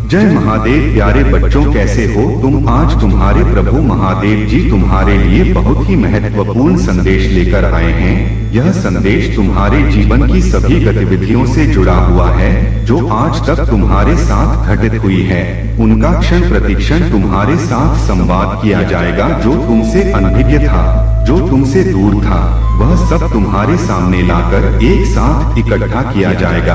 जय महादेव। प्यारे बच्चों, कैसे हो तुम? आज तुम्हारे प्रभु महादेव जी तुम्हारे लिए बहुत ही महत्वपूर्ण संदेश लेकर आए हैं। यह संदेश तुम्हारे जीवन की सभी गतिविधियों से जुड़ा हुआ है जो आज तक तुम्हारे साथ घटित हुई है। उनका क्षण प्रतिक्षण तुम्हारे साथ संवाद किया जाएगा। जो तुमसे अनभिज्ञ था, जो तुमसे दूर था, वह सब तुम्हारे सामने लाकर एक साथ इकट्ठा किया जाएगा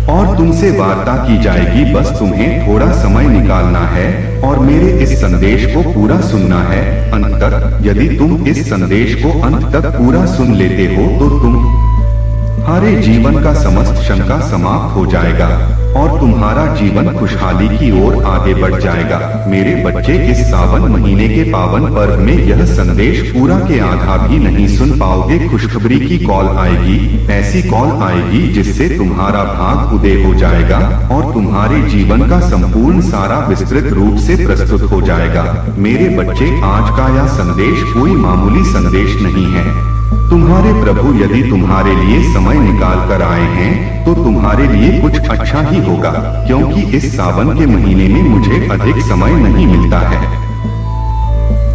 और तुमसे वार्ता की जाएगी। बस तुम्हें थोड़ा समय निकालना है और मेरे इस संदेश को पूरा सुनना है अंत तक। यदि तुम इस संदेश को अंत तक पूरा सुन लेते हो तो तुम्हारे जीवन का समस्त शंका समाप्त हो जाएगा और तुम्हारा जीवन खुशहाली की ओर आगे बढ़ जाएगा। मेरे बच्चे, इस सावन महीने के पावन पर्व में यह संदेश पूरा के आधा भी नहीं सुन पाओगे। खुशखबरी की कॉल आएगी, ऐसी कॉल आएगी जिससे तुम्हारा भाग उदय हो जाएगा और तुम्हारे जीवन का संपूर्ण सारा विस्तृत रूप से प्रस्तुत हो जाएगा। मेरे बच्चे, आज का यह संदेश कोई मामूली संदेश नहीं है। तुम्हारे प्रभु यदि तुम्हारे लिए समय निकाल कर आए हैं तो तुम्हारे लिए कुछ अच्छा ही होगा, क्योंकि इस सावन के महीने में मुझे अधिक समय नहीं मिलता है।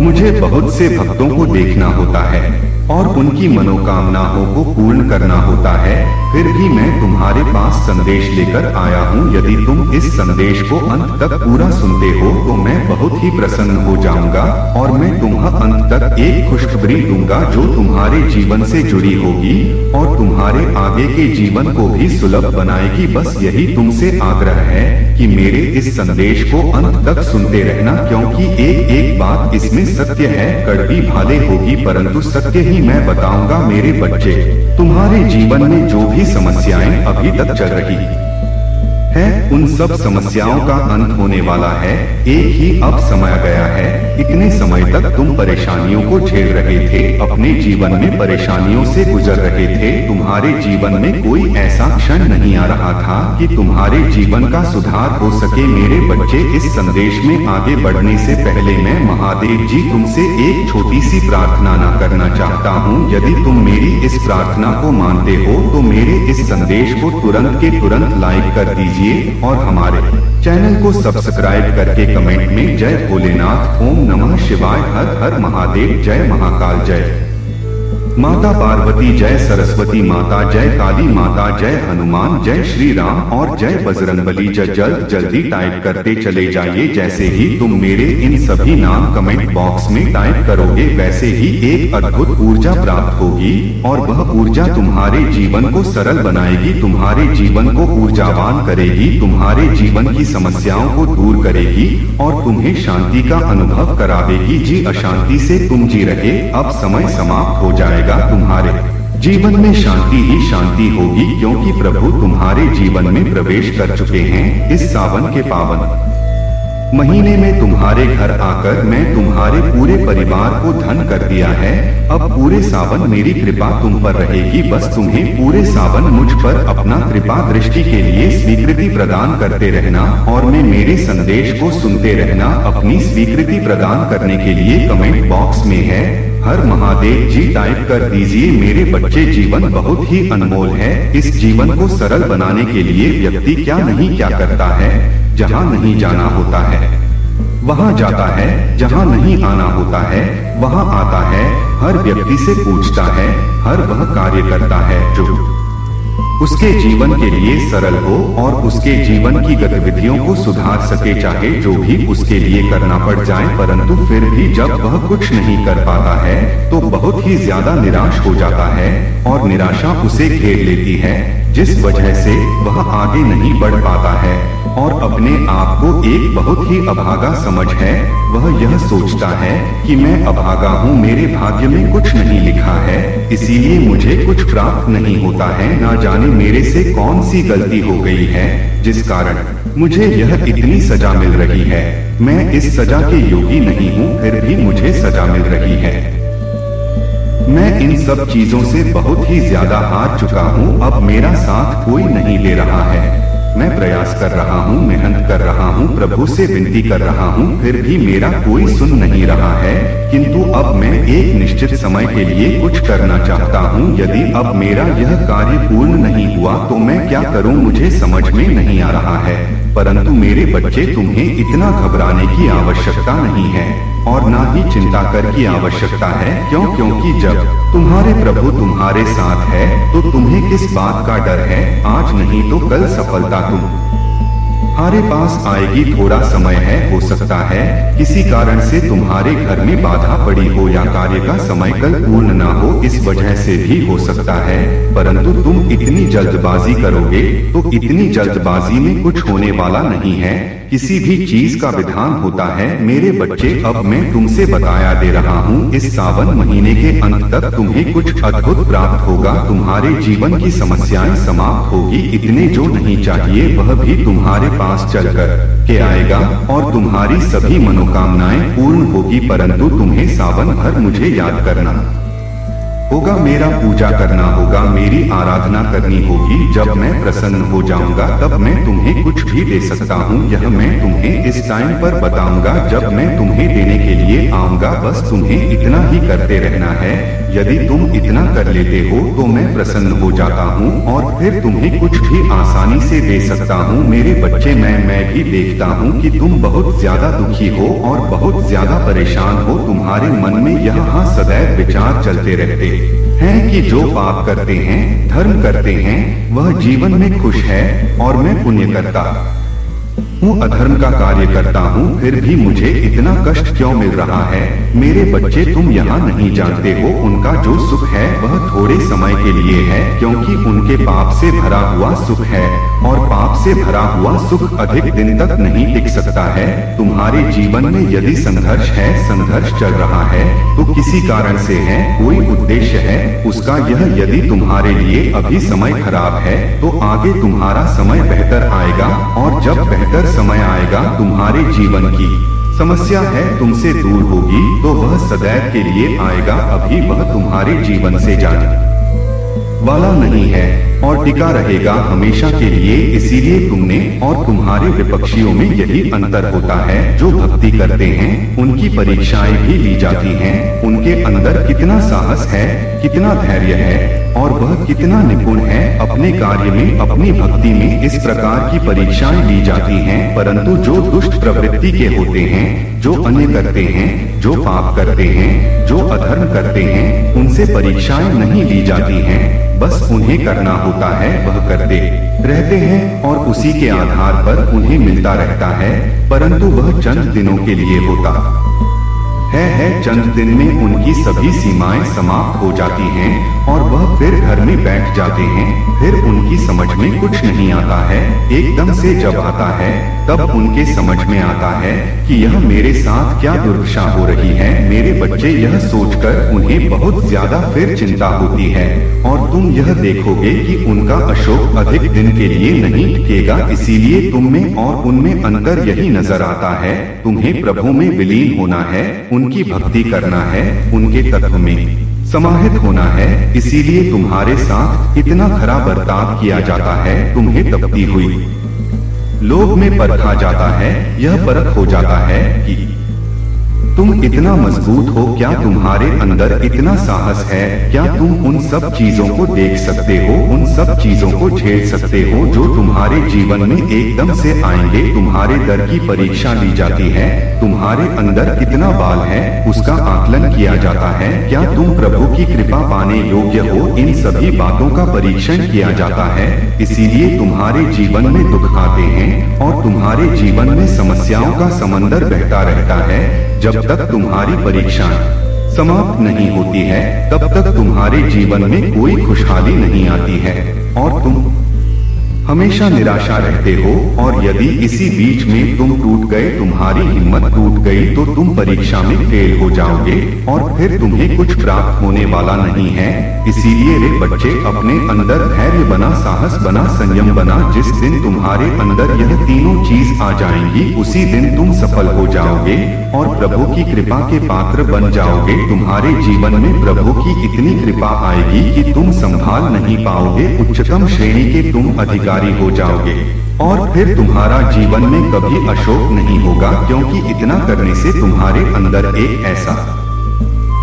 मुझे बहुत से भक्तों को देखना होता है और उनकी मनोकामनाओं को पूर्ण करना होता है। फिर भी मैं तुम्हारे पास संदेश लेकर आया हूँ। यदि तुम इस संदेश को अंत तक पूरा सुनते हो तो मैं बहुत ही प्रसन्न हो जाऊंगा और मैं तुम्हें अंत तक एक खुशखबरी दूंगा जो तुम्हारे जीवन से जुड़ी होगी और तुम्हारे आगे के जीवन को भी सुलभ बनाएगी। बस यही तुमसे आग्रह है कि मेरे इस संदेश को अंत तक सुनते रहना, क्योंकि एक एक बात इसमें सत्य है। कड़वी भाले होगी परंतु सत्य ही मैं बताऊंगा। मेरे बच्चे, तुम्हारे जीवन में जो भी समस्याएं अभी तक चल रही है, उन सब समस्याओं का अंत होने वाला है। एक ही अब समय गया है। इतने समय तक तुम परेशानियों को झेल रहे थे, अपने जीवन में परेशानियों से गुजर रहे थे। तुम्हारे जीवन में कोई ऐसा क्षण नहीं आ रहा था कि तुम्हारे जीवन का सुधार हो सके। मेरे बच्चे, इस संदेश में आगे बढ़ने से पहले मैं महादेव जी तुमसे एक छोटी सी प्रार्थना न करना चाहता हूँ। यदि तुम मेरी इस प्रार्थना को मानते हो तो मेरे इस संदेश को तुरंत के तुरंत लाइक कर दीजिए और हमारे चैनल को सब्सक्राइब करके कमेंट में जय भोलेनाथ, ओम नमः शिवाय, हर हर महादेव, जय महाकाल, जय माता पार्वती, जय सरस्वती माता, जय काली माता, जय हनुमान, जय श्री राम और जय बजरंगबली। जल्दी टाइप करते चले जाइए। जैसे ही तुम मेरे इन सभी नाम कमेंट बॉक्स में टाइप करोगे वैसे ही एक अद्भुत ऊर्जा प्राप्त होगी और वह ऊर्जा तुम्हारे जीवन को सरल बनाएगी, तुम्हारे जीवन को ऊर्जावान करेगी, तुम्हारे जीवन की समस्याओं को दूर करेगी और तुम्हें शांति का अनुभव करावेगी। जी, अशांति से तुम जी रहे, अब समय समाप्त हो जाएगा। तुम्हारे जीवन में शांति ही शांति होगी, क्योंकि प्रभु तुम्हारे जीवन में प्रवेश कर चुके हैं। इस सावन के पावन महीने में तुम्हारे घर आकर मैं तुम्हारे पूरे परिवार को धन कर दिया है। अब पूरे सावन मेरी कृपा तुम पर रहेगी। बस तुम्हें पूरे सावन मुझ पर अपना कृपा दृष्टि के लिए स्वीकृति प्रदान करते रहना और मैं मेरे संदेश को सुनते रहना। अपनी स्वीकृति प्रदान करने के लिए कमेंट बॉक्स में है हर महादेव जी टाइप कर दीजिए। मेरे बच्चे, जीवन बहुत ही अनमोल है। इस जीवन को सरल बनाने के लिए व्यक्ति क्या नहीं क्या करता है। जहाँ नहीं जाना होता है वहाँ जाता है, जहाँ नहीं आना होता है वहाँ आता है। हर व्यक्ति से पूछता है, हर वह कार्य करता है जो उसके जीवन के लिए सरल हो और उसके जीवन की गतिविधियों को सुधार सके, चाहे जो भी उसके लिए करना पड़ जाए। परंतु फिर भी जब वह कुछ नहीं कर पाता है तो बहुत ही ज्यादा निराश हो जाता है और निराशा उसे घेर लेती है, जिस वजह से वह आगे नहीं बढ़ पाता है और अपने आप को एक बहुत ही अभागा समझ है। वह यह सोचता है कि मैं अभागा हूँ, मेरे भाग्य में कुछ नहीं लिखा है, इसीलिए मुझे कुछ प्राप्त नहीं होता है। ना जाने मेरे से कौन सी गलती हो गई है जिस कारण मुझे यह इतनी सजा मिल रही है। मैं इस सजा के योगी नहीं हूँ, फिर भी मुझे सजा मिल रही है। मैं इन सब चीजों से बहुत ही ज्यादा हार चुका हूँ। अब मेरा साथ कोई नहीं दे रहा है। मैं प्रयास कर रहा हूँ, मेहनत कर रहा हूँ, प्रभु से विनती कर रहा हूँ, फिर भी मेरा कोई सुन नहीं रहा है। किंतु अब मैं एक निश्चित समय के लिए कुछ करना चाहता हूँ। यदि अब मेरा यह कार्य पूर्ण नहीं हुआ तो मैं क्या करूँ, मुझे समझ में नहीं आ रहा है। परंतु मेरे बच्चे तुम्हें इतना घबराने की आवश्यकता नहीं है और ना ही चिंता कर की आवश्यकता है। क्योंकि जब तुम्हारे प्रभु तुम्हारे साथ है तो तुम्हें किस बात का डर है। आज नहीं तो कल सफलता तुम्हारे पास आएगी। थोड़ा समय है, हो सकता है किसी कारण से तुम्हारे घर में बाधा पड़ी हो या कार्य का समय कल पूर्ण ना हो, इस वजह से भी हो सकता है। परंतु तुम इतनी जल्दबाजी करोगे तो इतनी जल्दबाजी में कुछ होने वाला नहीं है। किसी भी चीज का विधान होता है मेरे बच्चे। अब मैं तुमसे बताया दे रहा हूँ, इस सावन महीने के अंत तक तुम्हें कुछ अद्भुत प्राप्त होगा। तुम्हारे जीवन की समस्याएं समाप्त होगी। इतने जो नहीं चाहिए वह भी तुम्हारे पास चलकर के आएगा और तुम्हारी सभी मनोकामनाएं पूर्ण होगी। परंतु तुम्हें सावन भर मुझे याद करना होगा, मेरा पूजा करना होगा, मेरी आराधना करनी होगी। जब मैं प्रसन्न हो जाऊंगा तब मैं तुम्हें कुछ भी दे सकता हूँ। यह मैं तुम्हें इस टाइम पर बताऊंगा जब मैं तुम्हें देने के लिए आऊंगा। बस तुम्हें इतना ही करते रहना है। यदि तुम इतना कर लेते हो तो मैं प्रसन्न हो जाता हूँ और फिर तुम्हें कुछ भी आसानी से दे सकता हूँ। मेरे बच्चे, मैं भी देखता हूँ कि तुम बहुत ज्यादा दुखी हो और बहुत ज्यादा परेशान हो। तुम्हारे मन में यहाँ सदैव विचार चलते रहते हैं कि जो पाप करते हैं, धर्म करते हैं, वह जीवन में खुश है और मैं पुण्य करता हूँ, अधर्म का कार्य करता हूँ, फिर भी मुझे इतना कष्ट क्यों मिल रहा है। मेरे बच्चे, तुम यहाँ नहीं जानते हो उनका जो सुख है वह थोड़े समय के लिए है, क्योंकि उनके पाप से भरा हुआ सुख है और पाप से भरा हुआ सुख अधिक दिन तक नहीं टिक सकता है। तुम्हारे जीवन में यदि संघर्ष है, संघर्ष चल रहा है तो किसी कारण से है, कोई उद्देश्य है उसका। यह यदि तुम्हारे लिए अभी समय खराब है तो आगे तुम्हारा समय बेहतर आएगा और जब बेहतर समय आएगा तुम्हारे जीवन की समस्या है तुमसे दूर होगी तो वह सदैव के लिए आएगा। अभी वह तुम्हारे जीवन से जाने वाला नहीं है और टिका रहेगा हमेशा के लिए। इसीलिए तुमने और तुम्हारे विपक्षियों में यही अंतर होता है। जो भक्ति करते हैं उनकी परीक्षाएं भी ली जाती हैं। उनके अंदर कितना साहस है, कितना धैर्य है और वह कितना निपुण है अपने कार्य में, अपनी भक्ति में। इस प्रकार की परीक्षाएं ली जाती हैं। परंतु जो दुष्ट प्रवृत्ति के होते हैं, जो अन्य करते हैं, जो पाप करते हैं, जो अधर्म करते हैं, उनसे परीक्षाएं नहीं ली जाती हैं। बस उन्हें करना होता है, वह करते रहते हैं और उसी के आधार पर उन्हें मिलता रहता है। परंतु वह चंद दिनों के लिए होता है। चंद दिन में उनकी सभी सीमाएं समाप्त हो जाती हैं और वह फिर घर में बैठ जाते हैं। फिर उनकी समझ में कुछ नहीं आता है। एकदम से जब आता है तब उनके समझ में आता है कि यह मेरे साथ क्या दुर्दशा हो रही है। मेरे बच्चे, यह सोचकर उन्हें बहुत ज्यादा फिर चिंता होती है और तुम यह देखोगे कि उनका अशोक अधिक दिन के लिए नहीं टिकेगा। इसीलिए तुम में और उनमें अंतर यही नजर आता है। तुम्हें प्रभु में विलीन होना है, उनकी भक्ति करना है, उनके तत्व में समाहित होना है। इसीलिए तुम्हारे साथ इतना खरा बर्ताव किया जाता है। तुम्हें तपती हुई लोग में परखा जाता है। यह परख हो जाता है कि तुम इतना मजबूत हो, क्या तुम्हारे अंदर इतना साहस है, क्या तुम उन सब चीजों को देख सकते हो, उन सब चीजों को झेल सकते हो जो तुम्हारे जीवन में एकदम से आएंगे। तुम्हारे दर की परीक्षा ली जाती है। तुम्हारे अंदर कितना बाल है उसका आकलन किया जाता है। क्या तुम प्रभु की कृपा पाने योग्य हो, इन सभी बातों का परीक्षण किया जाता है। इसीलिए तुम्हारे जीवन में दुख आते हैं और तुम्हारे जीवन में समस्याओं का समंदर बहता रहता है। जब तक तुम्हारी परीक्षा समाप्त नहीं होती है तब तक तुम्हारे जीवन में कोई खुशहाली नहीं आती है और तुम हमेशा निराशा रहते हो। और यदि इसी बीच में तुम टूट गए, तुम्हारी हिम्मत टूट गई तो तुम परीक्षा में फेल हो जाओगे और फिर तुम्हें कुछ प्राप्त होने वाला नहीं है। इसीलिए रे बच्चे, अपने अंदर धैर्य बना, साहस बना, संयम बना। जिस दिन तुम्हारे अंदर यह तीनों चीज आ जाएंगी उसी दिन तुम सफल हो जाओगे और प्रभु की कृपा के पात्र बन जाओगे। तुम्हारे जीवन में प्रभु की इतनी कृपा आएगी कि तुम संभाल नहीं पाओगे। उच्चतम श्रेणी के तुम अधिकारी हो जाओगे और फिर तुम्हारा जीवन में कभी अशोक नहीं होगा, क्योंकि इतना करने से तुम्हारे अंदर एक ऐसा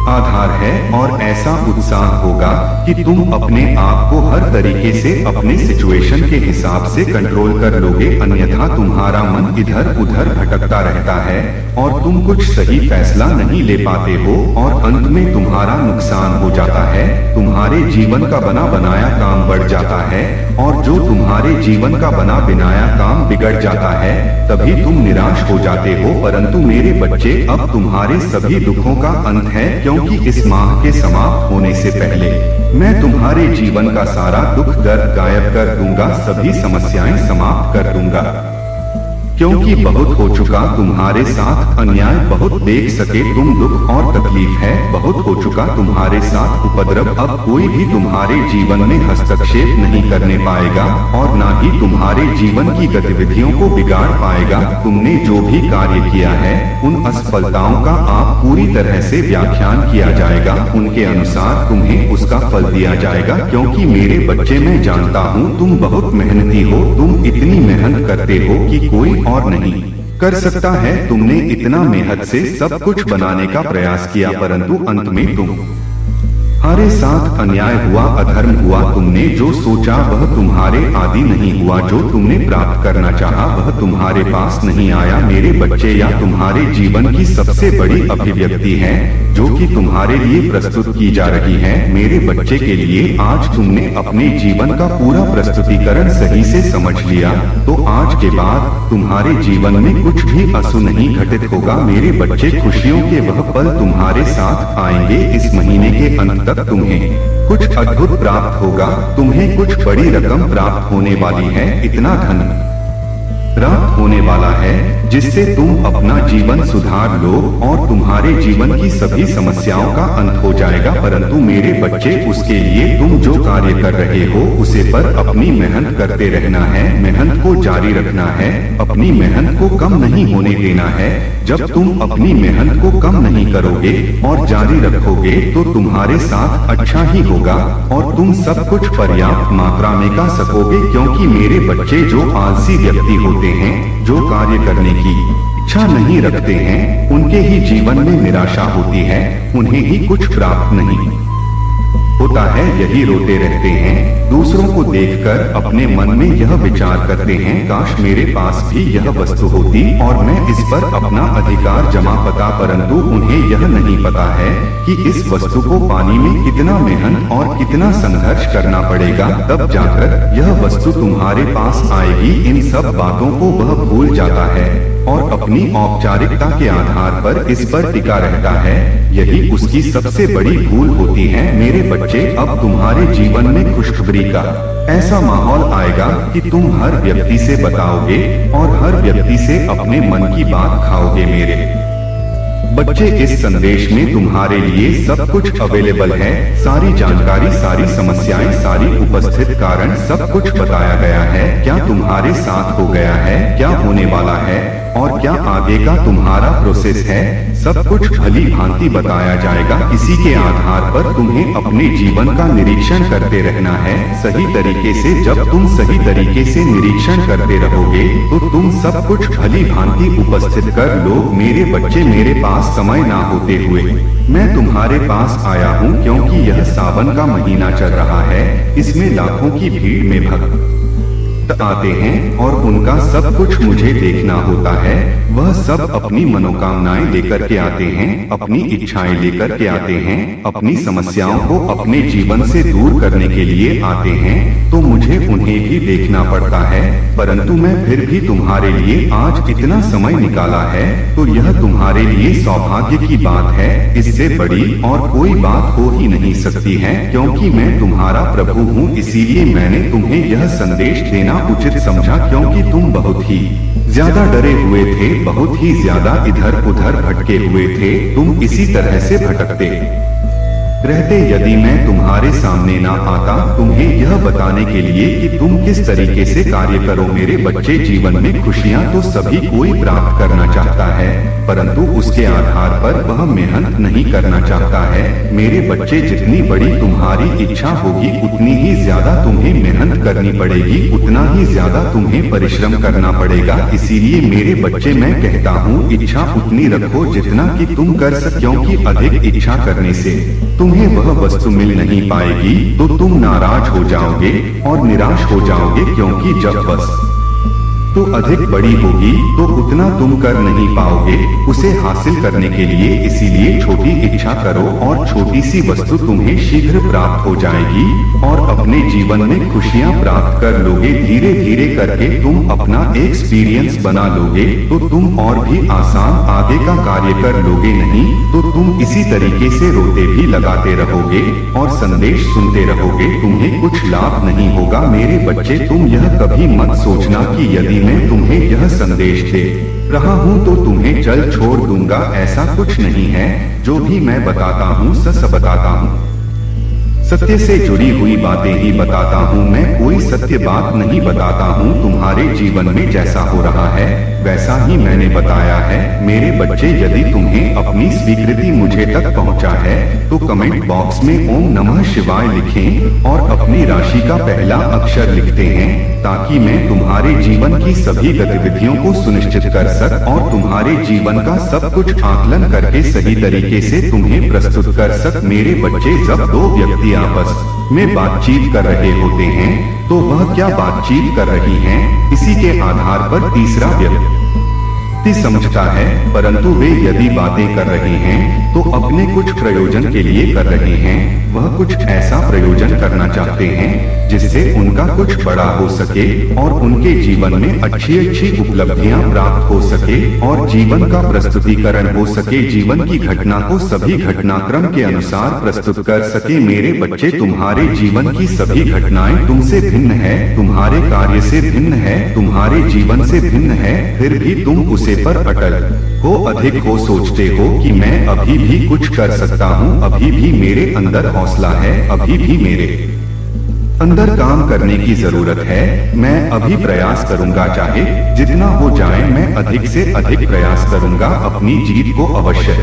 आधार है और ऐसा उत्साह होगा कि तुम अपने आप को हर तरीके से अपने सिचुएशन के हिसाब से कंट्रोल कर लोगे, अन्यथा तुम्हारा मन इधर उधर भटकता रहता है और तुम कुछ सही फैसला नहीं ले पाते हो और अंत में तुम्हारा नुकसान हो जाता है। तुम्हारे जीवन का बना बनाया काम बढ़ जाता है और जो तुम्हारे जीवन का बना बनाया काम बिगड़ जाता है तभी तुम निराश हो जाते हो। परंतु मेरे बच्चे, अब तुम्हारे सभी दुखों का अंत है, क्योंकि इस माह के समाप्त होने से पहले मैं तुम्हारे जीवन का सारा दुख दर्द गायब कर दूंगा, सभी समस्याएं समाप्त कर दूंगा। क्योंकि बहुत हो चुका तुम्हारे साथ अन्याय, बहुत देख सके तुम दुख और तकलीफ है, बहुत हो चुका तुम्हारे साथ उपद्रव। अब कोई भी तुम्हारे जीवन में हस्तक्षेप नहीं करने पाएगा और ना ही तुम्हारे जीवन की गतिविधियों को बिगाड़ पाएगा। तुमने जो भी कार्य किया है उन असफलताओं का आप पूरी तरह से व्याख्यान किया जाएगा, उनके अनुसार तुम्हें उसका फल दिया जाएगा। क्योंकि मेरे बच्चे, मैं जानता हूँ तुम बहुत मेहनती हो, तुम इतनी मेहनत करते हो कि कोई और नहीं कर सकता है। तुमने इतना मेहनत से सब कुछ बनाने का प्रयास किया, परंतु अंत में तुम्हारे साथ अन्याय हुआ, अधर्म हुआ। तुमने जो सोचा वह तुम्हारे आदि नहीं हुआ, जो तुमने प्राप्त करना चाहा वह तुम्हारे पास नहीं आया। मेरे बच्चे, या तुम्हारे जीवन की सबसे बड़ी अभिव्यक्ति है जो कि तुम्हारे लिए प्रस्तुत की जा रही है। मेरे बच्चे के लिए आज तुमने अपने जीवन का पूरा प्रस्तुतिकरण सही से समझ लिया, तो आज के बाद तुम्हारे जीवन में कुछ भी अशुभ नहीं घटित होगा। मेरे बच्चे, खुशियों के वह पल तुम्हारे साथ आएंगे। इस महीने के अंत तक तुम्हें कुछ अद्भुत प्राप्त होगा, तुम्हें कुछ बड़ी रकम प्राप्त होने वाली है, इतना धन प्राप्त होने वाला है जिससे तुम अपना जीवन सुधार लो और तुम्हारे जीवन की सभी समस्याओं का अंत हो जाएगा। परंतु मेरे बच्चे, उसके लिए तुम जो कार्य कर रहे हो उसे पर अपनी मेहनत करते रहना है, मेहनत को जारी रखना है, अपनी मेहनत को कम नहीं होने देना है। जब तुम अपनी मेहनत को कम नहीं करोगे और जारी रखोगे तो तुम्हारे साथ अच्छा ही होगा और तुम सब कुछ पर्याप्त मात्रा में कर सकोगे। क्योंकि मेरे बच्चे, जो आलसी व्यक्ति होते हैं, जो कार्य करने की इच्छा नहीं रखते हैं, उनके ही जीवन में निराशा होती है, उन्हें ही कुछ प्राप्त नहीं होता है, यही रोते रहते हैं। दूसरों को देखकर अपने मन में यह विचार करते हैं, काश मेरे पास भी यह वस्तु होती और मैं इस पर अपना अधिकार जमा पाता। परंतु उन्हें यह नहीं पता है कि इस वस्तु को पाने में कितना मेहनत और कितना संघर्ष करना पड़ेगा, तब जाकर यह वस्तु तुम्हारे पास आएगी। इन सब बातों को वह भूल जाता है और अपनी औपचारिकता के आधार पर इस पर टिका रहता है, यही उसकी सबसे बड़ी भूल होती है। मेरे बच्चे, अब तुम्हारे जीवन में खुशखबरी का ऐसा माहौल आएगा कि तुम हर व्यक्ति से बताओगे और हर व्यक्ति से अपने मन की बात खाओगे। मेरे बच्चे, इस संदेश में तुम्हारे लिए सब कुछ अवेलेबल है, सारी जानकारी, सारी समस्याएं, सारी उपस्थित कारण, सब कुछ बताया गया है। क्या तुम्हारे साथ हो गया है, क्या होने वाला है और क्या आगे का तुम्हारा प्रोसेस है, सब कुछ भली भांति बताया जाएगा। इसी के आधार पर तुम्हें अपने जीवन का निरीक्षण करते रहना है सही तरीके से। जब तुम सही तरीके से निरीक्षण करते रहोगे तो तुम सब कुछ भली भांति उपस्थित कर लो। मेरे बच्चे, मेरे पास समय ना होते हुए मैं तुम्हारे पास आया हूँ, क्योंकि यह सावन का महीना चल रहा है। इसमें लाखों की भीड़ में भक्त आते हैं और उनका सब कुछ मुझे देखना होता है। वह सब अपनी मनोकामनाएं लेकर के आते हैं, अपनी इच्छाएं लेकर के आते हैं, अपनी समस्याओं को अपने जीवन से दूर करने के लिए आते हैं, तो मुझे उन्हें भी देखना पड़ता है। परंतु मैं फिर भी तुम्हारे लिए आज इतना समय निकाला है, तो यह तुम्हारे लिए सौभाग्य की बात है। इससे बड़ी और कोई बात हो ही नहीं सकती है, क्योंकि मैं तुम्हारा प्रभु हूँ। इसीलिए मैंने तुम्हें यह संदेश देना उचित समझा, क्योंकि तुम बहुत ही ज्यादा डरे हुए थे, बहुत ही ज्यादा इधर उधर भटके हुए थे। तुम इसी तरह से भटकते रहते यदि मैं तुम्हारे सामने ना आता तुम्हें यह बताने के लिए कि तुम किस तरीके से कार्य करो। मेरे बच्चे, जीवन में खुशियाँ तो सभी कोई प्राप्त करना चाहता है, परंतु उसके आधार पर वह मेहनत नहीं करना चाहता है। मेरे बच्चे, जितनी बड़ी तुम्हारी इच्छा होगी उतनी ही ज्यादा तुम्हें मेहनत करनी पड़ेगी, उतना ही ज्यादा तुम्हें परिश्रम करना पड़ेगा। इसीलिए मेरे बच्चे, मैं कहता हूँ इच्छा उतनी रखो जितना कि तुम कर सको, क्योंकि अधिक इच्छा करने से तुम्हें वह वस्तु मिल नहीं पाएगी तो तुम नाराज हो जाओगे और निराश हो जाओगे, क्योंकि जब वस्तु तो अधिक बड़ी होगी तो उतना तुम कर नहीं पाओगे उसे हासिल करने के लिए। इसीलिए छोटी इच्छा करो और छोटी सी वस्तु तुम्हें शीघ्र प्राप्त हो जाएगी और अपने जीवन में खुशियां प्राप्त कर लोगे। धीरे धीरे करके तुम अपना एक्सपीरियंस बना लोगे तो तुम और भी आसान आगे का कार्य कर लोगे। नहीं तो तुम इसी तरीके से रोते भी लगाते रहोगे और संदेश सुनते रहोगे, तुम्हें कुछ लाभ नहीं होगा। मेरे बच्चे, तुम यह कभी मत सोचना कि यदि मैं तुम्हें यह संदेश दे रहा हूँ तो तुम्हें जल छोड़ दूंगा, ऐसा कुछ नहीं है। जो भी मैं बताता हूँ सच बताता हूँ, सत्य से जुड़ी हुई बातें ही बताता हूँ। मैं कोई सत्य बात नहीं बताता हूँ। तुम्हारे जीवन में जैसा हो रहा है वैसा ही मैंने बताया है। मेरे बच्चे, यदि तुम्हें अपनी स्वीकृति मुझे तक पहुँचा है तो कमेंट बॉक्स में ओम नमः शिवाय लिखें और अपनी राशि का पहला अक्षर लिखते हैं, ताकि मैं तुम्हारे जीवन की सभी गतिविधियों को सुनिश्चित कर सक और तुम्हारे जीवन का सब कुछ आकलन करके सही तरीके से तुम्हें प्रस्तुत कर सक। मेरे बच्चे, जब दो व्यक्ति आपस में बातचीत कर रहे होते हैं तो वह क्या बातचीत कर रही हैं, इसी के आधार पर तीसरा व्यक्ति समझता है। परंतु वे यदि बातें कर रहे हैं तो अपने कुछ प्रयोजन के लिए कर रहे हैं। वह कुछ ऐसा प्रयोजन करना चाहते हैं जिससे उनका कुछ बड़ा हो सके और उनके जीवन में अच्छी अच्छी उपलब्धियां प्राप्त हो सके और जीवन का प्रस्तुतिकरण हो सके, जीवन की घटना को सभी घटनाक्रम के अनुसार प्रस्तुत कर सके। मेरे बच्चे, तुम्हारे जीवन की सभी घटनाएं तुमसे भिन्न है, तुम्हारे कार्य से भिन्न है, तुम्हारे जीवन से भिन्न है, फिर भी तुम उसे पर अटल हो, अधिक हो, सोचते हो कि मैं अभी भी कुछ कर सकता हूँ, अभी भी मेरे अंदर हौसला है, अभी भी मेरे अंदर काम करने की जरूरत है। मैं अभी प्रयास करूंगा, चाहे जितना हो जाए मैं अधिक से अधिक प्रयास करूंगा, अपनी जीत को अवश्य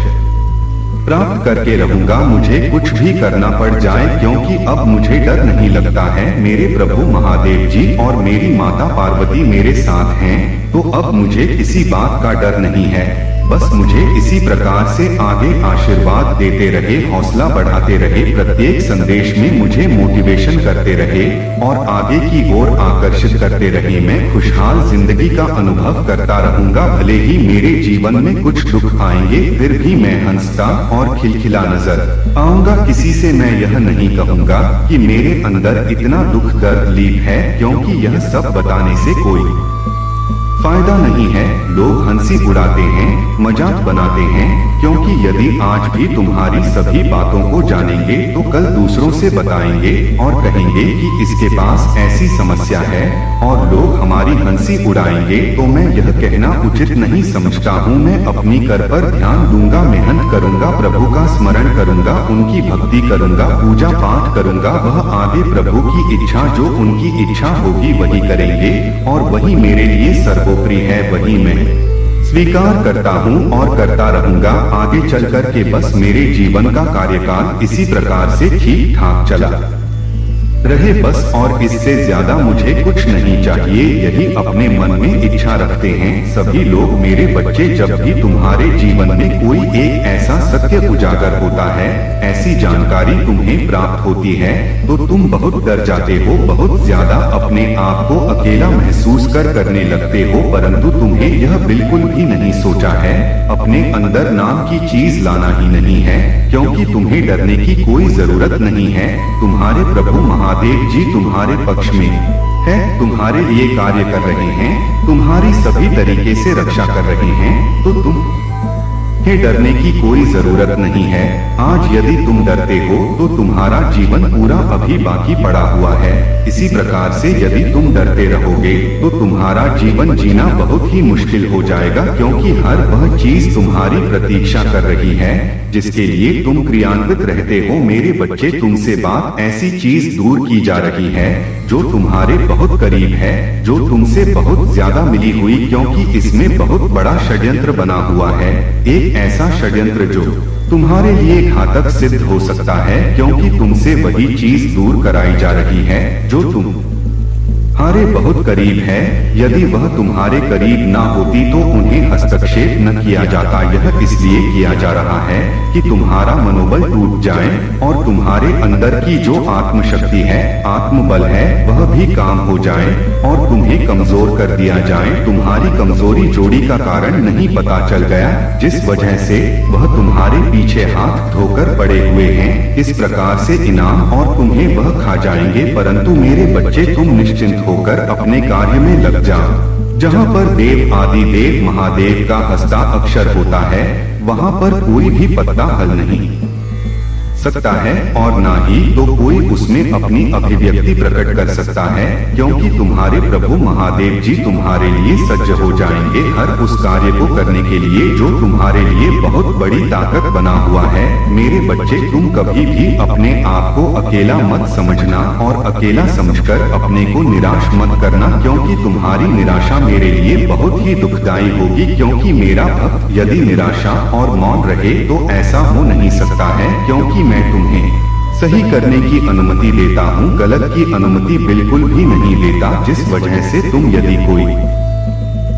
प्राप्त करके रहूंगा, मुझे कुछ भी करना पड़ जाए, क्योंकि अब मुझे डर नहीं लगता है। मेरे प्रभु महादेव जी और मेरी माता पार्वती मेरे साथ हैं, तो अब मुझे किसी बात का डर नहीं है। बस मुझे इसी प्रकार से आगे आशीर्वाद देते रहे, हौसला बढ़ाते रहे, प्रत्येक संदेश में मुझे मोटिवेशन करते रहे और आगे की ओर आकर्षित करते रहे। मैं खुशहाल जिंदगी का अनुभव करता रहूंगा, भले ही मेरे जीवन में कुछ दुख आएंगे, फिर भी मैं हंसता और खिलखिला नजर आऊंगा। किसी से मैं यह नहीं कहूंगा कि मेरे अंदर इतना दुख तकलीफ है, क्योंकि यह सब बताने से कोई फायदा नहीं है। लोग हंसी उड़ाते हैं, मजाक बनाते हैं, क्योंकि यदि आज भी तुम्हारी सभी बातों को जानेंगे तो कल दूसरों से बताएंगे और कहेंगे कि इसके पास ऐसी समस्या है और लोग हमारी हंसी उड़ाएंगे। तो मैं यह कहना उचित नहीं समझता हूँ। मैं अपनी कर पर ध्यान दूंगा, मेहनत करूंगा, प्रभु का स्मरण करूंगा, उनकी भक्ति करूंगा, पूजा पाठ करूंगा। वह आगे प्रभु की इच्छा, जो उनकी इच्छा होगी वही करेंगे और वही मेरे लिए सर्वोपरि है, वही मैं स्वीकार करता हूँ और करता रहूंगा आगे चल कर के। बस मेरे जीवन का कार्यकाल इसी प्रकार से ठीक ठाक चला रहे बस, और इससे ज्यादा मुझे कुछ नहीं चाहिए। यही अपने मन में इच्छा रखते हैं सभी लोग। मेरे बच्चे, जब भी तुम्हारे जीवन में कोई एक ऐसा सत्य उजागर होता है, ऐसी जानकारी तुम्हें प्राप्त होती है, तो तुम बहुत डर जाते हो, बहुत ज्यादा अपने आप को अकेला महसूस करने लगते हो। परंतु तुम्हें यह बिल्कुल भी नहीं सोचा है, अपने अंदर नाम की चीज लाना ही नहीं है, क्योंकि तुम्हें डरने की कोई जरूरत नहीं है। तुम्हारे प्रभु महादेव जी तुम्हारे पक्ष में है, तुम्हारे लिए कार्य कर रहे हैं, तुम्हारी सभी तरीके से रक्षा कर रहे हैं। तो तुम डरने की कोई जरूरत नहीं है। आज यदि तुम डरते हो तो तुम्हारा जीवन पूरा अभी बाकी पड़ा हुआ है। इसी प्रकार से यदि तुम डरते रहोगे तो तुम्हारा जीवन जीना बहुत ही मुश्किल हो जाएगा, क्योंकि हर वह चीज तुम्हारी प्रतीक्षा कर रही है जिसके लिए तुम क्रियान्वित रहते हो। मेरे बच्चे, तुमसे बात ऐसी चीज दूर की जा रही है जो तुम्हारे बहुत करीब है, जो तुमसे बहुत ज्यादा मिली हुई, क्योंकि इसमें बहुत बड़ा षड्यंत्र बना हुआ है। एक ऐसा षड्यंत्र जो तुम्हारे लिए घातक सिद्ध हो सकता है, क्योंकि तुमसे वही चीज दूर कराई जा रही है जो तुम्हारे बहुत करीब है। यदि वह तुम्हारे करीब ना होती तो उन्हें हस्तक्षेप न किया जाता। यह इसलिए किया जा रहा है कि तुम्हारा मनोबल टूट जाए और तुम्हारे अंदर की जो आत्मशक्ति है, आत्मबल है, वह भी काम हो जाए और तुम्हें कमजोर कर दिया जाए। तुम्हारी कमजोरी जोड़ी का कारण नहीं पता चल गया, जिस वजह से वह तुम्हारे पीछे हाथ धोकर पड़े हुए हैं। इस प्रकार से इनाम और तुम्हें वह खा जाएंगे। परंतु मेरे बच्चे, तुम निश्चिंत होकर अपने कार्य में लग जाओ। जहाँ पर देव आदि देव महादेव का हस्ताक्षर होता है, वहाँ पर कोई भी पत्ता हल नहीं सकता है और ना ही तो कोई उसमें अपनी अभिव्यक्ति प्रकट कर सकता है, क्योंकि तुम्हारे प्रभु महादेव जी तुम्हारे लिए सज्ज हो जाएंगे हर उस कार्य को करने के लिए जो तुम्हारे लिए बहुत बड़ी ताकत बना हुआ है। मेरे बच्चे, तुम कभी भी अपने आप को अकेला मत समझना और अकेला समझकर अपने को निराश मत करना, क्योंकि तुम्हारी निराशा मेरे लिए बहुत ही दुखदायी होगी। क्योंकि मेरा भक्त यदि निराशा और मौन रहे तो ऐसा हो नहीं सकता है, क्योंकि मैं तुम्हें सही करने की अनुमति देता हूँ, गलत की अनुमति बिल्कुल भी नहीं देता। जिस वजह से तुम यदि कोई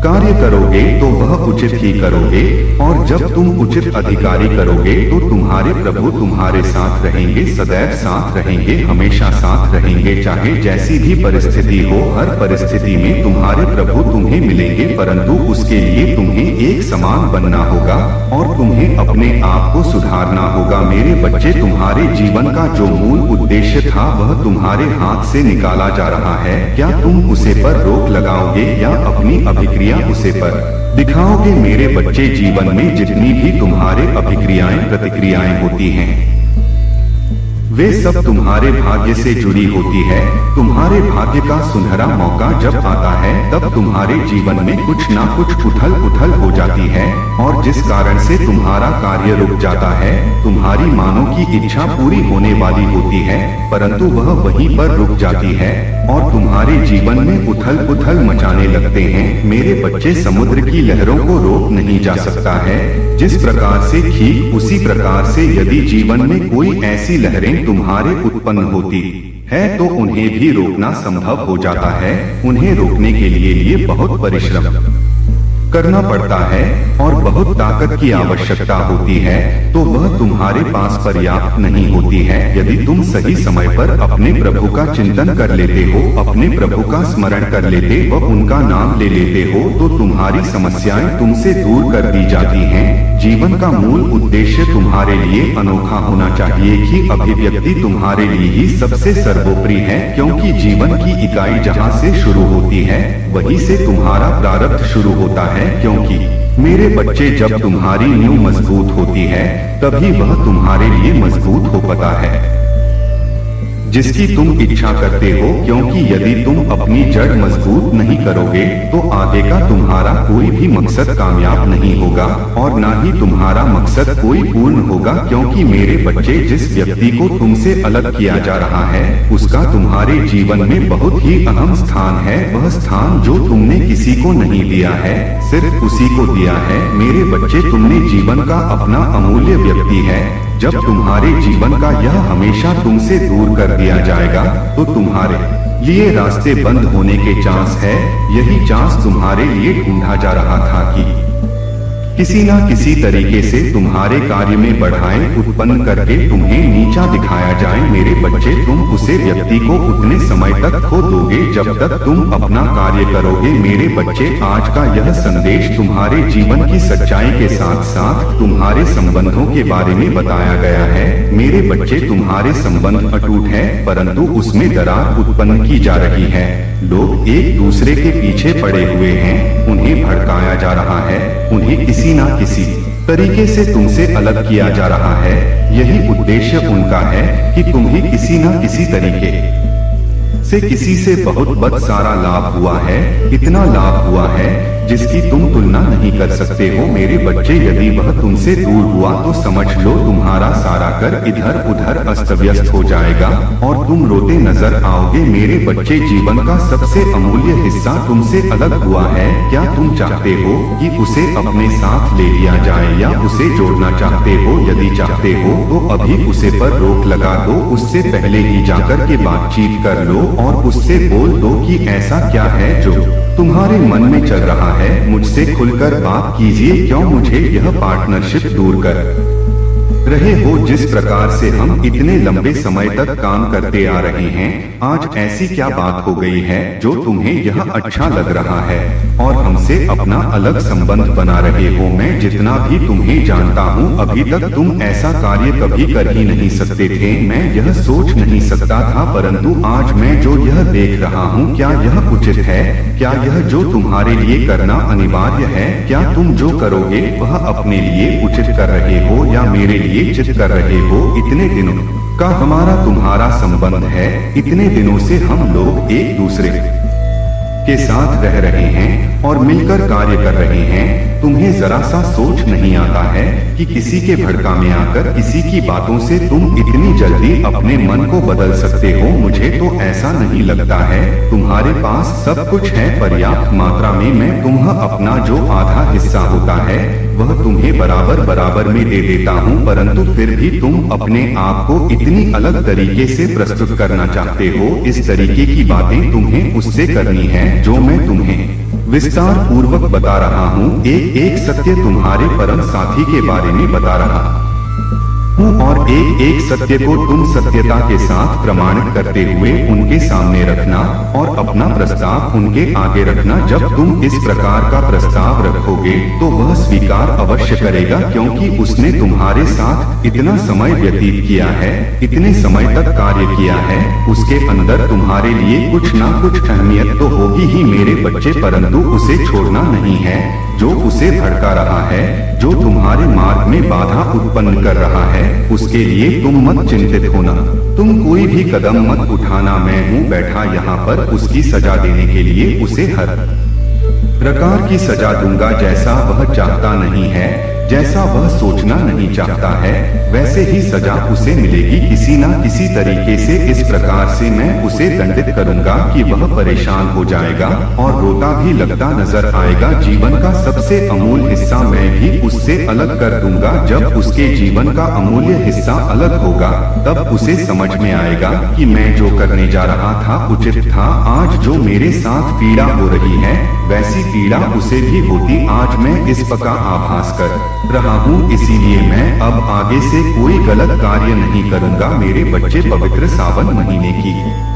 कार्य करोगे तो वह उचित ही करोगे, और जब तुम उचित अधिकारी करोगे तो तुम्हारे प्रभु तुम्हारे साथ रहेंगे, सदैव साथ रहेंगे, हमेशा साथ रहेंगे। चाहे जैसी भी परिस्थिति हो, हर परिस्थिति में तुम्हारे प्रभु तुम्हें मिलेंगे। परंतु उसके लिए तुम्हें एक समान बनना होगा और तुम्हें अपने आप को सुधारना होगा। मेरे बच्चे, तुम्हारे जीवन का जो मूल उद्देश्य था वह तुम्हारे हाथ से निकाला जा रहा है। क्या तुम उसे पर रोक लगाओगे या अपनी अभिक्रिया उसे पर दिखाओगे? मेरे बच्चे, जीवन में जितनी भी तुम्हारे अभिक्रियाएं प्रतिक्रियाएं होती हैं, वे सब तुम्हारे भाग्य से जुड़ी होती है। तुम्हारे भाग्य का सुनहरा मौका जब आता है तब तुम्हारे जीवन में कुछ ना कुछ उथल पुथल हो जाती है, और जिस कारण से तुम्हारा कार्य रुक जाता है। तुम्हारी मानो की इच्छा पूरी होने वाली होती है, परंतु वह वहीं पर रुक जाती है और तुम्हारे जीवन में उथल पुथल मचाने लगते हैं। मेरे बच्चे, समुद्र की लहरों को रोक नहीं जा सकता है। जिस प्रकार से ठीक उसी प्रकार से यदि जीवन में कोई ऐसी लहरें तुम्हारे उत्पन्न होती है तो उन्हें भी रोकना संभव हो जाता है। उन्हें रोकने के लिए बहुत परिश्रम करना पड़ता है और बहुत ताकत की आवश्यकता होती है, तो वह तुम्हारे पास पर्याप्त नहीं होती है। यदि तुम सही समय पर अपने प्रभु का चिंतन कर लेते हो, अपने प्रभु का स्मरण कर लेते व उनका नाम ले लेते हो, तो तुम्हारी समस्याएं तुमसे दूर कर दी जाती हैं। जीवन का मूल उद्देश्य तुम्हारे लिए अनोखा होना चाहिए कि अभिव्यक्ति तुम्हारे लिए ही सबसे सर्वोपरि है, क्योंकि जीवन की इकाई जहाँ से शुरू होती है वहीं से तुम्हारा प्रारब्ध शुरू होता है। क्योंकि मेरे बच्चे, जब तुम्हारी नींव मजबूत होती है तभी वह तुम्हारे लिए मजबूत हो पाता है जिसकी तुम इच्छा करते हो। क्योंकि यदि तुम अपनी जड़ मजबूत नहीं करोगे तो आगे का तुम्हारा कोई भी मकसद कामयाब नहीं होगा और ना ही तुम्हारा मकसद कोई पूर्ण होगा। क्योंकि मेरे बच्चे, जिस व्यक्ति को तुमसे अलग किया जा रहा है उसका तुम्हारे जीवन में बहुत ही अहम स्थान है। वह स्थान जो तुमने किसी को नहीं दिया है, सिर्फ उसी को दिया है। मेरे बच्चे, तुमने जीवन का अपना अमूल्य व्यक्ति है। जब तुम्हारे जीवन का यह हमेशा तुमसे दूर कर दिया जाएगा तो तुम्हारे लिए रास्ते बंद होने के चांस है। यही चांस तुम्हारे लिए ढूंढा जा रहा था कि किसी न किसी तरीके से तुम्हारे कार्य में बढ़ाएं उत्पन्न करके तुम्हें नीचा दिखाया जाए। मेरे बच्चे, तुम उसे व्यक्ति को उतने समय तक खो दोगे जब तक तुम अपना कार्य करोगे। मेरे बच्चे, आज का यह संदेश तुम्हारे जीवन की सच्चाई के साथ साथ तुम्हारे संबंधों के बारे में बताया गया है। मेरे बच्चे, तुम्हारे संबंध अटूट है परंतु उसमें दरार उत्पन्न की जा रही है। लोग एक दूसरे के पीछे पड़े हुए हैं, उन्हें भड़काया जा रहा है, उन्हें किसी न किसी तरीके से तुमसे अलग किया जा रहा है। यही उद्देश्य उनका है कि तुम्हें किसी न किसी तरीके से किसी से बहुत सारा लाभ हुआ है, इतना लाभ हुआ है जिसकी तुम तुलना नहीं कर सकते हो। मेरे बच्चे, यदि वह तुमसे दूर हुआ तो समझ लो तुम्हारा सारा कर इधर उधर अस्त व्यस्त हो जाएगा और तुम रोते नजर आओगे। मेरे बच्चे, जीवन का सबसे अमूल्य हिस्सा तुमसे अलग हुआ है। क्या तुम चाहते हो कि उसे अपने साथ ले लिया जाए या उसे जोड़ना चाहते हो? यदि चाहते हो तो अभी उसे पर रोक लगा दो। उससे पहले ही जाकर के बातचीत कर लो और उससे बोल दो कि ऐसा क्या है जो तुम्हारे मन में चल रहा है। मुझसे खुलकर बात कीजिए। क्यों मुझे यह पार्टनरशिप दूर कर रहे हो? जिस प्रकार से हम इतने लंबे समय तक काम करते आ रहे हैं, आज ऐसी क्या बात हो गई है जो तुम्हें यह अच्छा लग रहा है और हमसे अपना अलग संबंध बना रहे हो? मैं जितना भी तुम्हें जानता हूँ, अभी तक तुम ऐसा कार्य कभी कर ही नहीं सकते थे। मैं यह सोच नहीं सकता था, परंतु आज मैं जो यह देख रहा हूँ, क्या यह उचित है? क्या यह जो तुम्हारे लिए करना अनिवार्य है? क्या तुम जो करोगे वह अपने लिए उचित कर रहे हो या मेरे लिए चित कर रहे हो? इतने दिनों का हमारा तुम्हारा संबंध है, इतने दिनों से हम लोग एक दूसरे के साथ रह रहे हैं और मिलकर कार्य कर रहे हैं। तुम्हें जरा सा सोच नहीं आता है कि किसी के भड़का में आकर किसी की बातों से तुम इतनी जल्दी अपने मन को बदल सकते हो? मुझे तो ऐसा नहीं लगता है। तुम्हारे पास सब कुछ है पर्याप्त मात्रा में। मैं तुम्हें अपना जो आधा हिस्सा होता है वह तुम्हें बराबर में दे देता हूँ, परंतु फिर भी तुम अपने आप को इतनी अलग तरीके से प्रस्तुत करना चाहते हो। इस तरीके की बातें तुम्हें उससे करनी है जो मैं तुम्हें विस्तार पूर्वक बता रहा हूँ। एक सत्य तुम्हारे परम साथी के बारे में बता रहा हूँ और एक सत्य को तुम सत्यता के साथ प्रमाणित करते हुए उनके सामने रखना और अपना प्रस्ताव उनके आगे रखना। जब तुम इस प्रकार का प्रस्ताव रखोगे तो वह स्वीकार अवश्य करेगा, क्योंकि उसने तुम्हारे साथ इतना समय व्यतीत किया है, इतने समय तक कार्य किया है। उसके अंदर तुम्हारे लिए कुछ ना कुछ अहमियत तो होगी ही मेरे बच्चे, परंतु उसे छोड़ना नहीं है। जो उसे भड़का रहा है, जो तुम्हारे मार्ग में बाधा उत्पन्न कर रहा है, उसके लिए तुम मत चिंतित होना। तुम कोई भी कदम मत उठाना। मैं हूँ बैठा यहाँ पर उसकी सजा देने के लिए। उसे हर प्रकार की सजा दूंगा जैसा वह चाहता नहीं है, जैसा वह सोचना नहीं चाहता है, वैसे ही सजा उसे मिलेगी। किसी न किसी तरीके से इस प्रकार से मैं उसे दंडित करूंगा कि वह परेशान हो जाएगा और रोता भी लगता नजर आएगा। जीवन का सबसे अमूल्य हिस्सा मैं भी उससे अलग कर दूंगा। जब उसके जीवन का अमूल्य हिस्सा अलग होगा तब उसे समझ में आएगा कि मैं जो करने जा रहा था उचित था। आज जो मेरे साथ पीड़ा हो रही है वैसी पीड़ा उसे भी होती। आज मैं इस पक्का आभास कर रहा हूँ, इसीलिए मैं अब आगे से कोई गलत कार्य नहीं करूँगा। मेरे बच्चे, पवित्र सावन महीने की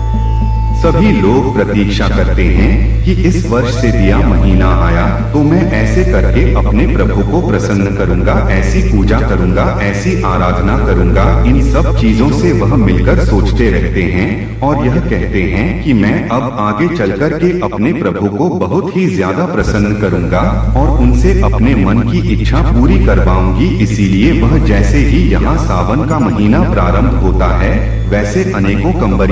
सभी लोग प्रतीक्षा करते हैं कि इस वर्ष से दिया महीना आया तो मैं ऐसे करके अपने प्रभु को प्रसन्न करूंगा, ऐसी पूजा करूंगा, ऐसी आराधना करूंगा। इन सब चीजों से वह मिलकर सोचते रहते हैं और यह कहते हैं कि मैं अब आगे चलकर के अपने प्रभु को बहुत ही ज्यादा प्रसन्न करूंगा और उनसे अपने मन की इच्छा पूरी करवाऊंगी। इसीलिए वह जैसे ही यहाँ सावन का महीना प्रारंभ होता है वैसे अनेकों कंबर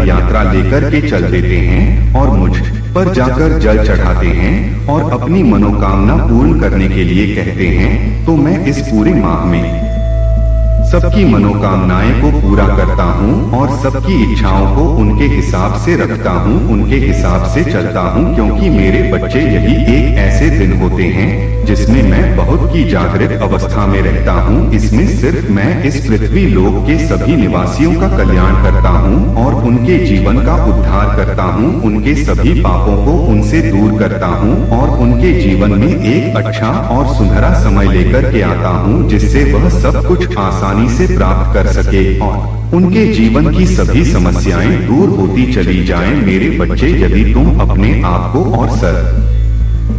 यात्रा लेकर के चल देते हैं और मुझ पर जाकर जल चढ़ाते हैं और अपनी मनोकामना पूर्ण करने के लिए कहते हैं। तो मैं इस पूरे माह में सबकी मनोकामनाएं को पूरा करता हूँ और सबकी इच्छाओं को उनके हिसाब से रखता हूँ, उनके हिसाब से चलता हूँ, क्योंकि मेरे बच्चे यही एक ऐसे दिन होते हैं जिसमें मैं बहुत की जागृत अवस्था में रहता हूँ। इसमें सिर्फ मैं इस पृथ्वी लोक के सभी निवासियों का कल्याण करता हूँ और उनके जीवन का उद्धार करता हूँ, उनके सभी पापों को उनसे दूर करता हूँ और उनके जीवन में एक अच्छा और सुनहरा समय लेकर के आता हूँ जिससे वह सब कुछ आसानी से प्राप्त कर सके और उनके जीवन की सभी समस्याएं दूर होती चली जाएं। मेरे बच्चे, यदि तुम अपने आप को और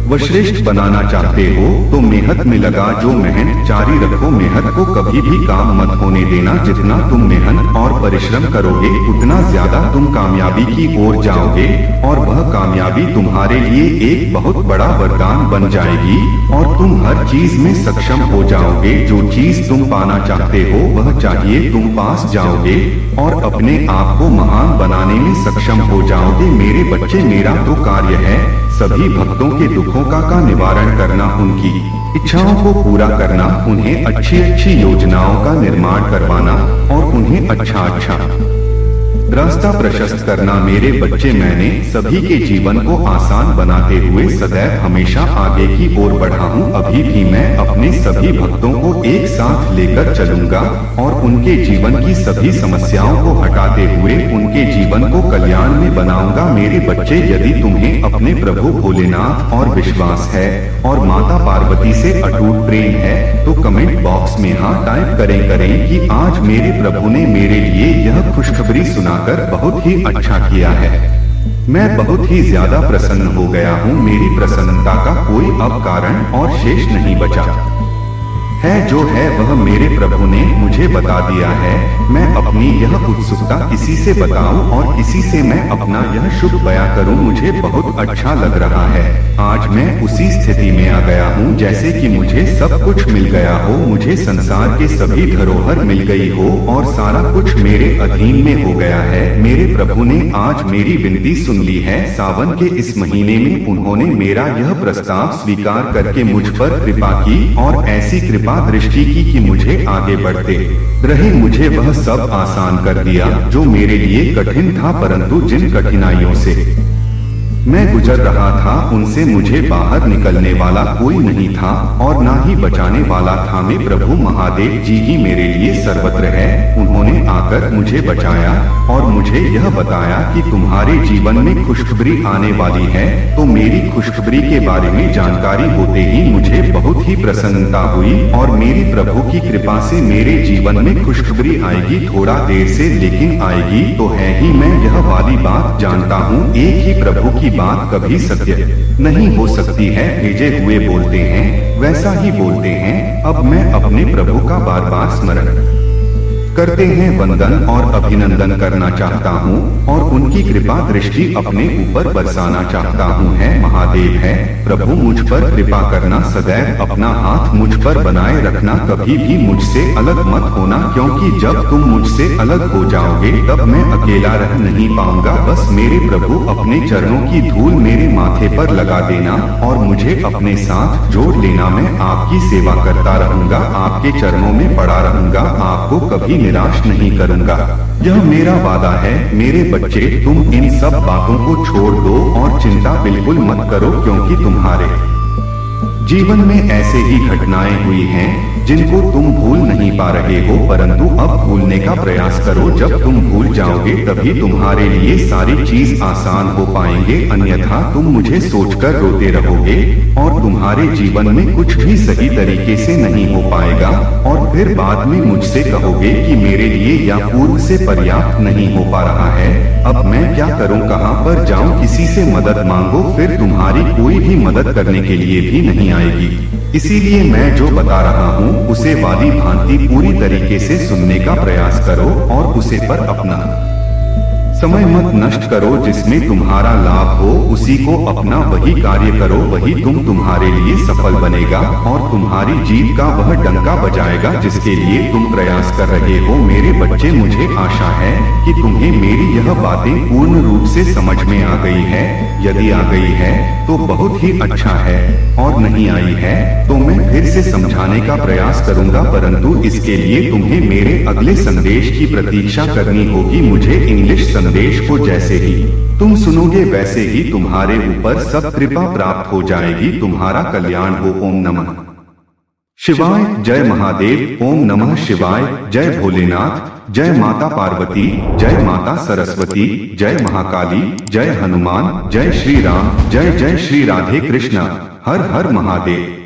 व श्रेष्ठ बनाना चाहते हो तो मेहनत में लगा जो मेहनत जारी रखो। मेहनत को कभी भी काम मत होने देना। जितना तुम मेहनत और परिश्रम करोगे उतना ज्यादा तुम कामयाबी की ओर जाओगे और वह कामयाबी तुम्हारे लिए एक बहुत बड़ा वरदान बन जाएगी और तुम हर चीज में सक्षम हो जाओगे। जो चीज तुम पाना चाहते हो वह चाहिए तुम पास जाओगे और अपने आप को महान बनाने में सक्षम हो जाओगे। मेरे बच्चे, मेरा तो कार्य है सभी भक्तों के दुखों का निवारण करना, उनकी इच्छाओं को पूरा करना, उन्हें अच्छी अच्छी योजनाओं का निर्माण करवाना और उन्हें अच्छा रास्ता प्रशस्त करना। मेरे बच्चे, मैंने सभी के जीवन को आसान बनाते हुए सदैव हमेशा आगे की ओर बढ़ा हूँ। अभी भी मैं अपने सभी भक्तों को एक साथ लेकर चलूंगा और उनके जीवन की सभी समस्याओं को हटाते हुए उनके जीवन को कल्याण में बनाऊंगा। मेरे बच्चे, यदि तुम्हें अपने प्रभु भोलेनाथ और विश्वास है और माता पार्वती से अटूट प्रेम है तो कमेंट बॉक्स में हाँ टाइप करें कि आज मेरे प्रभु ने मेरे लिए यह खुशखबरी सुनाकर बहुत ही अच्छा किया है। मैं बहुत ही ज्यादा प्रसन्न हो गया हूँ। मेरी प्रसन्नता का कोई अब कारण और शेष नहीं बचा है। जो है वह मेरे प्रभु ने मुझे बता दिया है। मैं अपनी यह उत्सुकता किसी से बताऊं और किसी से मैं अपना यह शुभ बयां करूं, मुझे बहुत अच्छा लग रहा है। आज मैं उसी स्थिति में आ गया हूं जैसे कि मुझे सब कुछ मिल गया हो, मुझे संसार के सभी धरोहर मिल गई हो और सारा कुछ मेरे अधीन में हो गया है। मेरे प्रभु ने आज मेरी विनती सुन ली है। सावन के इस महीने में उन्होंने मेरा यह प्रस्ताव स्वीकार करके मुझ पर कृपा की और ऐसी कृपा दृष्टि की कि मुझे आगे बढ़ते रहे। मुझे वह सब आसान कर दिया जो मेरे लिए कठिन था, परंतु जिन कठिनाइयों से मैं गुजर रहा था उनसे मुझे बाहर निकलने वाला कोई नहीं था और ना ही बचाने वाला था। मैं प्रभु महादेव जी ही मेरे लिए सर्वत्र है। उन्होंने आकर मुझे बचाया और मुझे यह बताया कि तुम्हारे जीवन में खुशखबरी आने वाली है। तो मेरी खुशखबरी के बारे में जानकारी होते ही मुझे बहुत ही प्रसन्नता हुई और मेरी प्रभु की कृपा से मेरे जीवन में खुशखबरी आएगी। थोड़ा देर से लेकिन आएगी तो है ही। मैं यह वाली बात जानता हूँ, एक ही प्रभु की बात कभी सत्य नहीं हो सकती है। भेजे हुए बोलते हैं वैसा ही बोलते हैं। अब मैं अपने प्रभु का बार बार स्मरण करते हैं वंदन और अभिनंदन करना चाहता हूँ और उनकी कृपा दृष्टि अपने ऊपर बरसाना चाहता हूँ। है महादेव है प्रभु, मुझ पर कृपा करना, सदैव अपना हाथ मुझ पर बनाए रखना, कभी भी मुझसे अलग मत होना, क्योंकि जब तुम मुझसे अलग हो जाओगे तब मैं अकेला रह नहीं पाऊंगा। बस मेरे प्रभु अपने चरणों की धूल मेरे माथे पर लगा देना और मुझे अपने साथ जोड़ लेना। मैं आपकी सेवा करता रहूंगा, आपके चरणों में पड़ा रहूंगा, आपको कभी निराश नहीं करूंगा। यह मेरा वादा है। मेरे बच्चे, तुम इन सब बातों को छोड़ दो और चिंता बिल्कुल मत करो, क्योंकि तुम्हारे जीवन में ऐसे ही घटनाएं हुई हैं जिनको तुम भूल नहीं पा रहे हो, परंतु अब भूलने का प्रयास करो। जब तुम भूल जाओगे तभी तुम्हारे लिए सारी चीज आसान हो पाएंगे, अन्यथा तुम मुझे सोचकर रोते रहोगे और तुम्हारे जीवन में कुछ भी सही तरीके से नहीं हो पाएगा और फिर बाद में मुझसे कहोगे कि मेरे लिए या पूर्व से पर्याप्त नहीं हो पा रहा है। अब मैं क्या करूं, कहां पर जाऊं? किसी से मदद मांगो, फिर तुम्हारी कोई भी मदद करने के लिए भी नहीं आएगी। इसीलिए मैं जो बता रहा हूँ उसे वाली भांति पूरी तरीके से सुनने का प्रयास करो और उसे पर अपना समय मत नष्ट करो। जिसमें तुम्हारा लाभ हो उसी को अपना वही कार्य करो, वही तुम्हारे लिए सफल बनेगा और तुम्हारी जीत का वह डंका बजाएगा जिसके लिए तुम प्रयास कर रहे हो। मेरे बच्चे, मुझे आशा है कि तुम्हें मेरी यह बातें पूर्ण रूप से समझ में आ गई है। यदि आ गई है तो बहुत ही अच्छा है और नहीं आई है तो मैं फिर से समझाने का प्रयास करूंगा, परंतु इसके लिए तुम्हें मेरे अगले संदेश की प्रतीक्षा करनी होगी। मुझे इंग्लिश संदेश को जैसे ही तुम सुनोगे वैसे ही तुम्हारे ऊपर सब कृपा प्राप्त हो जाएगी, तुम्हारा कल्याण हो। ओम नमः शिवाय। जय महादेव। ओम नमः शिवाय। जय भोलेनाथ। जय माता पार्वती। जय माता सरस्वती। जय महाकाली। जय हनुमान। जय श्री राम। जय जय श्री राधे कृष्ण। हर हर महादेव।